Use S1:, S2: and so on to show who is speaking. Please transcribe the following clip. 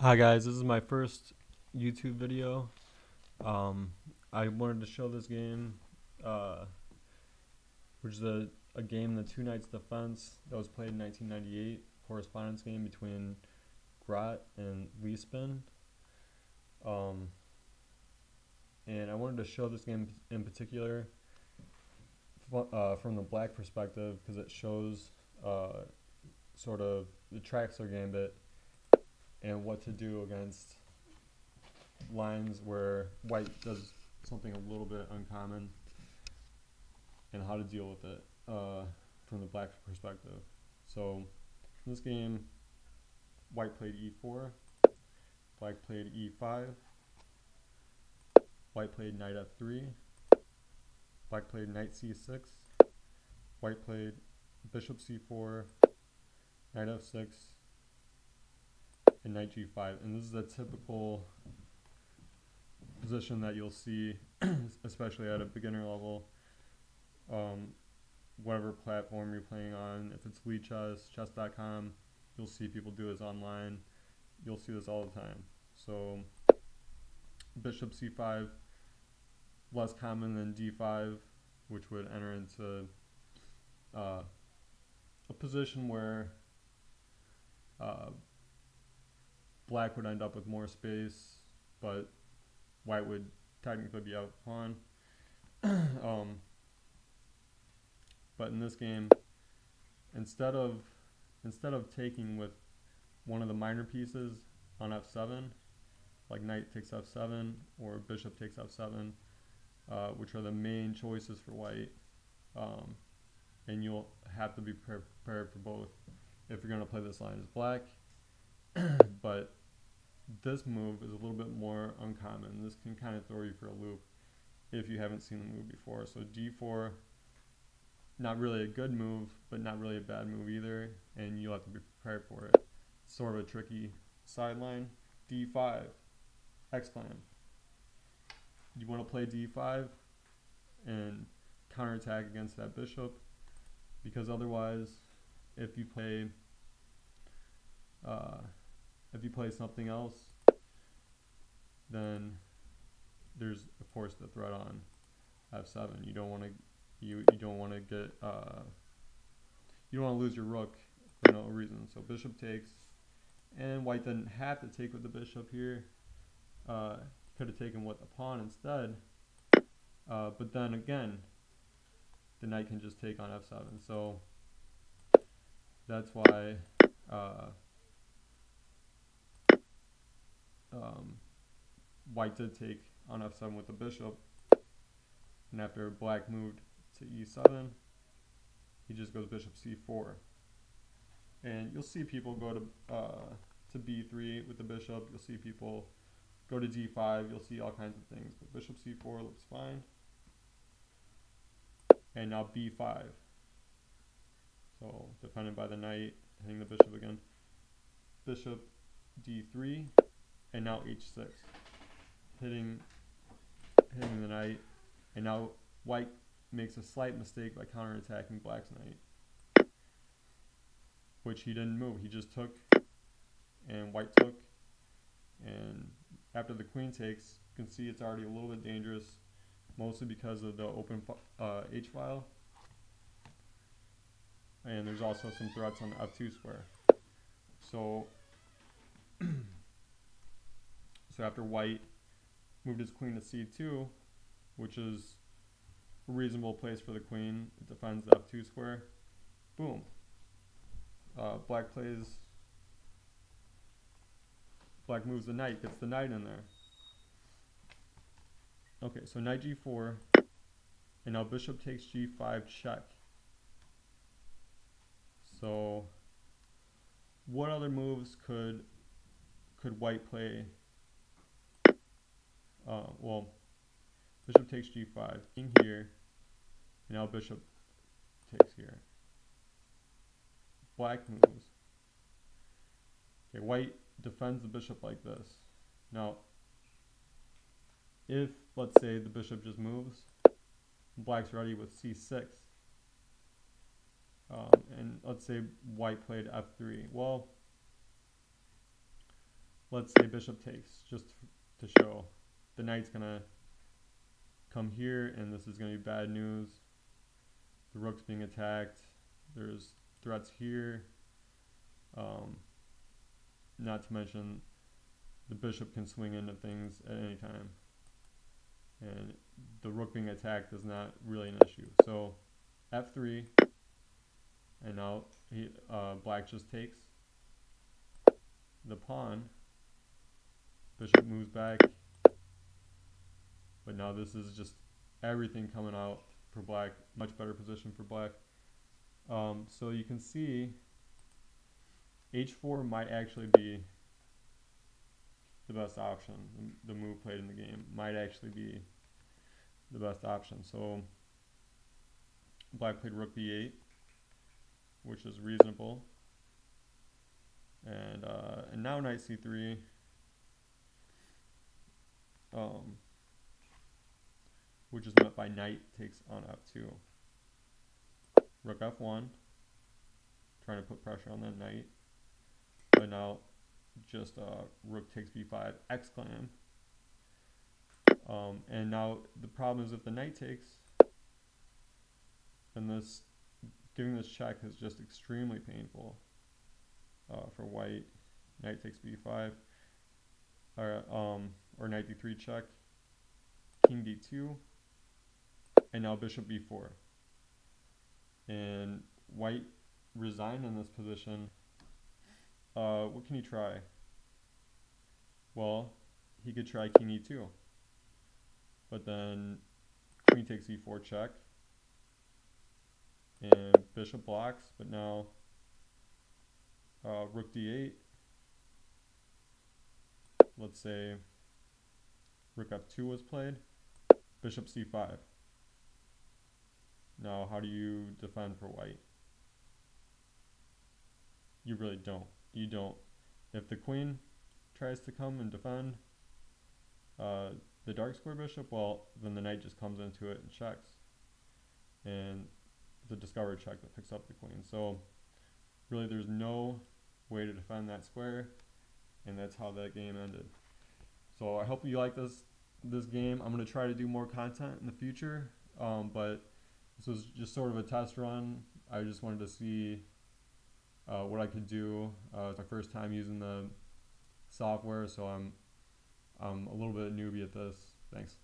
S1: Hi guys, this is my first YouTube video. I wanted to show this game, uh, which is a game, the Two Knights Defense, that was played in 1998, correspondence game between Grot and Leespin. Um, and I wanted to show this game in particular from the black perspective because it shows sort of the Traxler Gambit and what to do against lines where white does something a little bit uncommon and how to deal with it from the black perspective. So in this game, white played e4, black played e5, white played knight f3, black played knight c6, white played bishop c4, knight f6, and knight g5. And this is a typical position that you'll see, especially at a beginner level. Whatever platform you're playing on, if it's Chess, chess.com, you'll see people do this online. You'll see this all the time. So bishop c5, less common than d5, which would enter into a position where black would end up with more space, but white would technically be out pawn. But in this game, instead of taking with one of the minor pieces on f7, like knight takes f7 or bishop takes f7, which are the main choices for white, and you'll have to be prepared for both if you're going to play this line as black. But this move is a little bit more uncommon. This can kind of throw you for a loop if you haven't seen the move before. So d4, not really a good move, but not really a bad move either, and you'll have to be prepared for it. It's sort of a tricky sideline. d5, x-clan. You want to play d5 and counterattack against that bishop, because otherwise, if you play something else, then there's of course the threat on f7. You don't want to you don't want to get you don't want to lose your rook for no reason. So bishop takes, and white didn't have to take with the bishop here. Could have taken with the pawn instead, but then again, the knight can just take on f7. So that's why white did take on f7 with the bishop, and after black moved to e7, he just goes bishop c4. And you'll see people go to b3 with the bishop. You'll see people go to d5. You'll see all kinds of things. But bishop c4 looks fine. And now b5. So defended by the knight, hitting the bishop again. Bishop d3, and now h6, hitting the knight. And now white makes a slight mistake by counterattacking black's knight, which he didn't move. He just took, and white took. And after the queen takes, you can see it's already a little bit dangerous, mostly because of the open h file. And there's also some threats on the f2 square. So, so after white moved his queen to c2, which is a reasonable place for the queen, it defends the f2 square. Boom. Black moves the knight, gets the knight in there. Okay, so knight g4, and now bishop takes g5 check. So what other moves could white play? Well, bishop takes g5, king here, and now bishop takes here. Black moves. Okay, white defends the bishop like this. Now, if, let's say, the bishop just moves, black's ready with c6. And let's say white played f3. Well, let's say bishop takes, just to show. The knight's gonna come here, and this is gonna be bad news. The rook's being attacked. There's threats here. Not to mention the bishop can swing into things at any time. And the rook being attacked is not really an issue. So f3, and now black just takes. The pawn, bishop moves back, but now this is just everything coming out for black, much better position for black. So you can see h4 might actually be the best option. The move played in the game might actually be the best option. So black played rook b8, which is reasonable. And now knight c3. Which is met by knight takes on f2. Rook f1, trying to put pressure on that knight. But now just rook takes b5, exclam. And now the problem is if the knight takes, then this giving this check is just extremely painful for white. Knight takes b5, or knight d3 check, king d2, and now bishop b4. And white resigned in this position. What can he try? Well, he could try king e2, but then queen takes e4 check, and bishop blocks, but now rook d8. Let's say rook f2 was played, bishop c5. Now, how do you defend for white? You really don't. You don't. If the queen tries to come and defend the dark square bishop, well, then the knight just comes into it and checks. And it's a discovered check that picks up the queen. So really there's no way to defend that square, and that's how that game ended. So I hope you like this game. I'm going to try to do more content in the future, but this was just sort of a test run. I just wanted to see what I could do. It's my first time using the software, so I'm a little bit newbie at this. Thanks.